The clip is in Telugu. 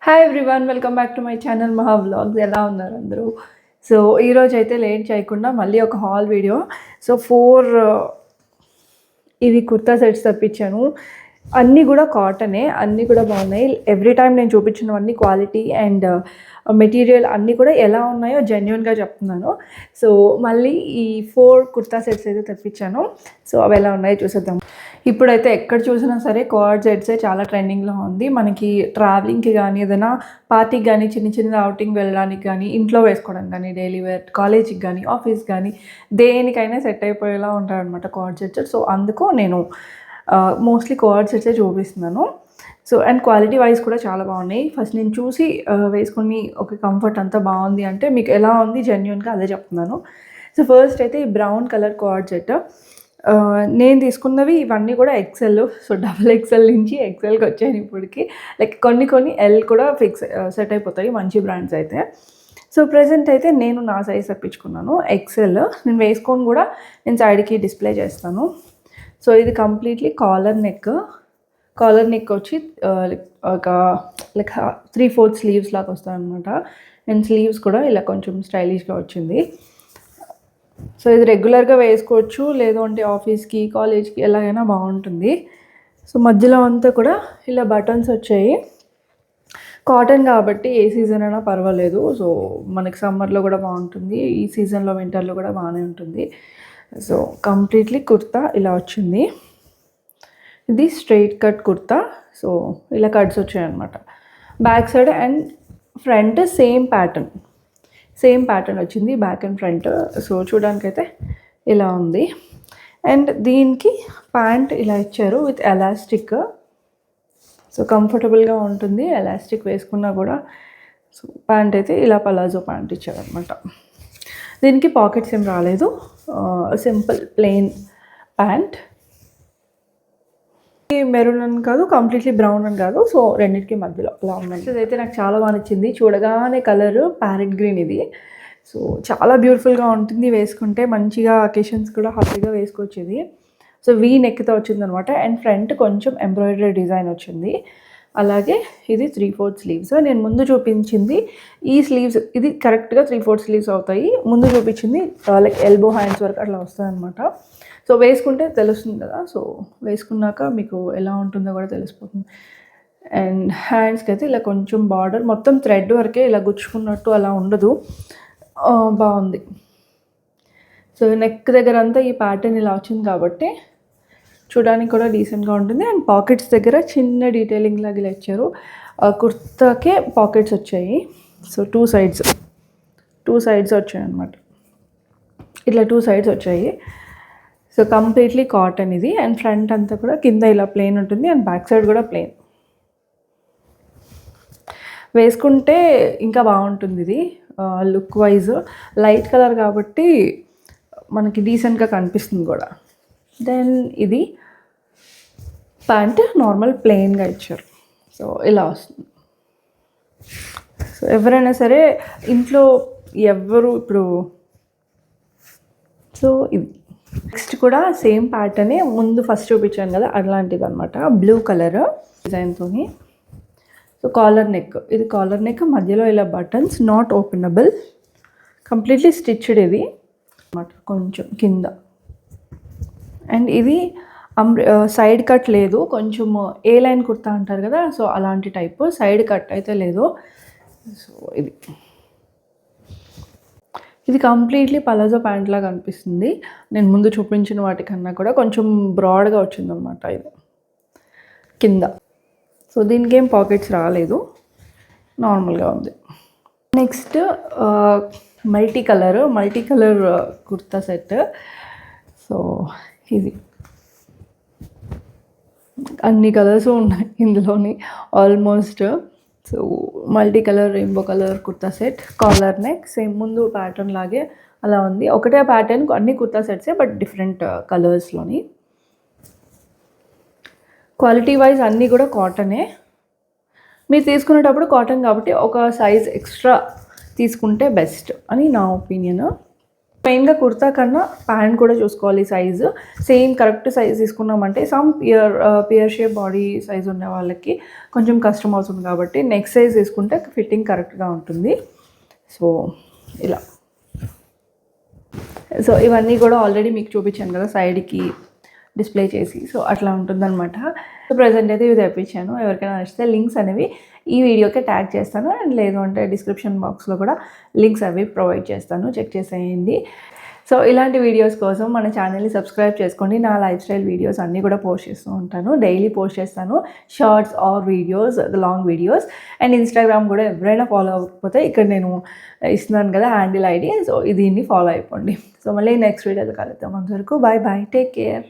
Hi everyone, welcome back to my channel మహా వ్లాగ్స్. ఎలా ఉన్నారు అందరూ? సో ఈరోజు అయితే లేట్ చేయకుండా మళ్ళీ ఒక హాల్ వీడియో. సో 4 ఇవి కుర్తా సెట్స్ తెప్పించాను. అన్నీ కూడా కాటనే, అన్నీ కూడా బాగున్నాయి. ఎవ్రీ టైం నేను చూపించినవన్నీ క్వాలిటీ అండ్ మెటీరియల్ అన్నీ కూడా ఎలా ఉన్నాయో జెన్యున్గా చెప్తున్నాను. సో మళ్ళీ ఈ 4 కుర్తా సెట్స్ అయితే తెప్పించాను. సో అవి ఎలా ఉన్నాయో చూసేద్దాం. ఇప్పుడైతే ఎక్కడ చూసినా సరే కార్డ్ సెట్సే చాలా ట్రెండింగ్లో ఉంది. మనకి ట్రావెలింగ్కి కానీ, ఏదైనా పార్టీకి కానీ, చిన్న చిన్న అవుటింగ్ వెళ్ళడానికి కానీ, ఇంట్లో వేసుకోవడానికి కానీ, డైలీ వేర్, కాలేజీకి కానీ, ఆఫీస్ కానీ, దేనికైనా సెట్ అయిపోయేలా ఉంటాయన్నమాట కార్డ్ సెట్స్. సో అందుకు నేను మోస్ట్లీ కార్డ్ సెట్సే చూపిస్తున్నాను. సో అండ్ క్వాలిటీ వైజ్ కూడా చాలా బాగున్నాయి. ఫస్ట్ నేను చూసి వేసుకొని ఒక కంఫర్ట్ అంతా బాగుంది అంటే మీకు ఎలా ఉంది జెన్యున్గా అదే చెప్తున్నాను. సో ఫస్ట్ అయితే ఈ బ్రౌన్ కలర్ కార్డ్ సెట్ నేను తీసుకున్నవి ఇవన్నీ కూడా ఎక్సెల్. సో XXL నుంచి ఎక్సెల్కి వచ్చాను ఇప్పటికి. లైక్ కొన్ని ఎల్ కూడా ఫిక్స్ సెట్ అయిపోతాయి మంచి బ్రాండ్స్ అయితే. సో ప్రెజెంట్ అయితే నేను నా సైజ్ తెప్పించుకున్నాను ఎక్సెల్. నేను వేసుకొని కూడా నేను సైడ్కి డిస్ప్లే చేస్తాను. సో ఇది కంప్లీట్లీ కాలర్ నెక్ వచ్చి ఒక లైక్ 3/4 స్లీవ్స్ లాగా వస్తాయి అనమాట. అండ్ స్లీవ్స్ కూడా ఇలా కొంచెం స్టైలిష్గా వచ్చింది. సో ఇది రెగ్యులర్గా వేసుకోవచ్చు, లేదు అంటే ఆఫీస్కి, కాలేజ్కి ఎలాగైనా బాగుంటుంది. సో మధ్యలో అంతా కూడా ఇలా బటన్స్ వచ్చాయి. కాటన్ కాబట్టి ఏ సీజన్ అయినా పర్వాలేదు. సో మనకి సమ్మర్లో కూడా బాగుంటుంది, ఈ సీజన్లో వింటర్లో కూడా బాగానే ఉంటుంది. సో కంప్లీట్లీ కుర్తా ఇలా వచ్చింది. ఇది స్ట్రైట్ కట్ కుర్తా. సో ఇలా కట్స్ వచ్చాయన్నమాట back side and front same pattern వచ్చింది బ్యాక్ అండ్ ఫ్రంట్. సో చూడడానికైతే ఇలా ఉంది. అండ్ దీనికి ప్యాంట్ ఇలా ఇచ్చారు విత్ ఎలాస్టిక్. సో కంఫర్టబుల్గా ఉంటుంది ఎలాస్టిక్ వేసుకున్నా కూడా. సో ప్యాంట్ అయితే ఇలా పలాజో ప్యాంట్ ఇచ్చారనమాట. దీనికి పాకెట్స్ ఏం రాలేదు, సింపుల్ ప్లెయిన్ ప్యాంట్. మెరూన్ అని కాదు, కంప్లీట్లీ బ్రౌన్ అని కాదు, సో రెండింటికి మధ్యలో అలా ఉందండి. ఇదైతే నాకు చాలా బాగా నచ్చింది. చూడగానే కలర్ ప్యారెట్ గ్రీన్ ఇది. సో చాలా బ్యూటిఫుల్గా ఉంటుంది వేసుకుంటే, మంచిగా అకేషన్స్ కూడా హ్యాపీగా వేసుకోవచ్చు ఇది. సో వీ నెక్తో వచ్చిందనమాట. అండ్ ఫ్రంట్ కొంచెం ఎంబ్రాయిడరీ డిజైన్ వచ్చింది. అలాగే ఇది 3/4 స్లీవ్స్. నేను ముందు చూపించింది ఈ స్లీవ్స్, ఇది కరెక్ట్గా 3/4 స్లీవ్స్ అవుతాయి. ముందు చూపించింది లైక్ ఎల్బో హ్యాండ్స్ వరకు అట్లా వస్తుంది అనమాట. సో వేసుకుంటే తెలుస్తుంది కదా. సో వేసుకున్నాక మీకు ఎలా ఉంటుందో కూడా తెలిసిపోతుంది. అండ్ హ్యాండ్స్కి అయితే ఇలా కొంచెం బార్డర్, మొత్తం థ్రెడ్ వరకే ఇలా గుచ్చుకున్నట్టు అలా ఉండదు, బాగుంది. సో నెక్ దగ్గర అంతా ఈ ప్యాటర్న్ ఇలా వచ్చింది కాబట్టి చూడడానికి కూడా డీసెంట్గా ఉంటుంది. అండ్ పాకెట్స్ దగ్గర చిన్న డీటెయిలింగ్ లాగా ఇలా ఇచ్చారు. కుర్తాకే పాకెట్స్ వచ్చాయి. సో టూ సైడ్స్ వచ్చాయి అన్నమాట. ఇట్లా 2 సైడ్స్ వచ్చాయి. సో కంప్లీట్లీ కాటన్ ఇది. అండ్ ఫ్రంట్ అంతా కూడా కింద ఇలా ప్లెయిన్ ఉంటుంది అండ్ బ్యాక్ సైడ్ కూడా ప్లెయిన్. వేసుకుంటే ఇంకా బాగుంటుంది ఇది లుక్ వైజ్. లైట్ కలర్ కాబట్టి మనకి డీసెంట్గా కనిపిస్తుంది కూడా. దెన్ ఇది ప్యాంట్ నార్మల్ ప్లెయిన్గా ఇచ్చారు. సో ఇలా వస్తుంది. సో ఎవరైనా సరే ఇంట్లో ఇప్పుడు సో ఇది నెక్స్ట్ కూడా సేమ్ ప్యాటర్నే ముందు ఫస్ట్ చూపించాను కదా అలాంటిది అనమాట. బ్లూ కలర్ డిజైన్తో. సో కాలర్ నెక్, ఇది కాలర్ నెక్, మధ్యలో ఇలా buttons, not openable, completely stitched ఇది అనమాట కొంచెం కింద. అండ్ ఇది సైడ్ కట్ లేదు, కొంచెం ఏ లైన్ కుర్తా అంటారు కదా, సో అలాంటి టైపు. సైడ్ కట్ అయితే లేదు. సో ఇది కంప్లీట్లీ పలాజో ప్యాంట్ లాగా అనిపిస్తుంది. నేను ముందు చూపించిన వాటికన్నా కూడా కొంచెం బ్రాడ్గా వచ్చిందనమాట ఇది కింద. సో దీనికి ఏం పాకెట్స్ రాలేదు, నార్మల్గా ఉంది. Next multi colour kurta set. So ఇది అన్ని కలర్స్ ఉన్నాయి ఇందులోని almost. So multi colour rainbow colour kurta set, collar neck, same ముందు ప్యాటర్న్ లాగే అలా ఉంది. ఒకటే ప్యాటర్న్ అన్ని కుర్తా సెట్సే, బట్ డిఫరెంట్ కలర్స్లోని. క్వాలిటీ వైజ్ అన్నీ కూడా కాటనే. మీరు తీసుకునేటప్పుడు కాటన్ కాబట్టి ఒక సైజ్ ఎక్స్ట్రా తీసుకుంటే బెస్ట్ అని నా ఒపీనియన్. మెయిన్గా కుర్తా కన్నా ప్యాంట్ కూడా చూసుకోవాలి సైజు. సేమ్ కరెక్ట్ సైజ్ తీసుకున్నామంటే పియర్ షేప్ బాడీ సైజ్ ఉన్న వాళ్ళకి కొంచెం కష్టం అవుతుంది కాబట్టి నెక్స్ట్ సైజ్ తీసుకుంటే ఫిట్టింగ్ కరెక్ట్గా ఉంటుంది. సో ఇలా ఇవన్నీ కూడా ఆల్రెడీ మీకు చూపించాను కదా సైడ్కి డిస్ప్లే చేసి. సో అట్లా ఉంటుందన్నమాట. సో ప్రజెంట్ అయితే ఇవి తెప్పించాను. ఎవరికైనా నచ్చితే లింక్స్ అనేవి ఈ వీడియోకే ట్యాగ్ చేస్తాను, అండ్ లేదు అంటే డిస్క్రిప్షన్ బాక్స్లో కూడా లింక్స్ అవి ప్రొవైడ్ చేస్తాను, చెక్ చేసేయండి. సో ఇలాంటి వీడియోస్ కోసం మన ఛానల్ని సబ్స్క్రైబ్ చేసుకోండి. నా లైఫ్ స్టైల్ వీడియోస్ అన్నీ కూడా పోస్ట్ చేస్తూ ఉంటాను, డైలీ పోస్ట్ చేస్తాను, shorts or videos, long videos. And Instagram కూడా ఎవరైనా ఫాలో అవ్వకపోతే ఇక్కడ నేను ఇస్తున్నాను కదా హ్యాండిల్ ఐడి, సో దీన్ని ఫాలో అయిపోండి. సో మళ్ళీ నెక్స్ట్ వీడియోలో కలుద్దాం. అంతవరకు బాయ్ బాయ్, టేక్ కేర్.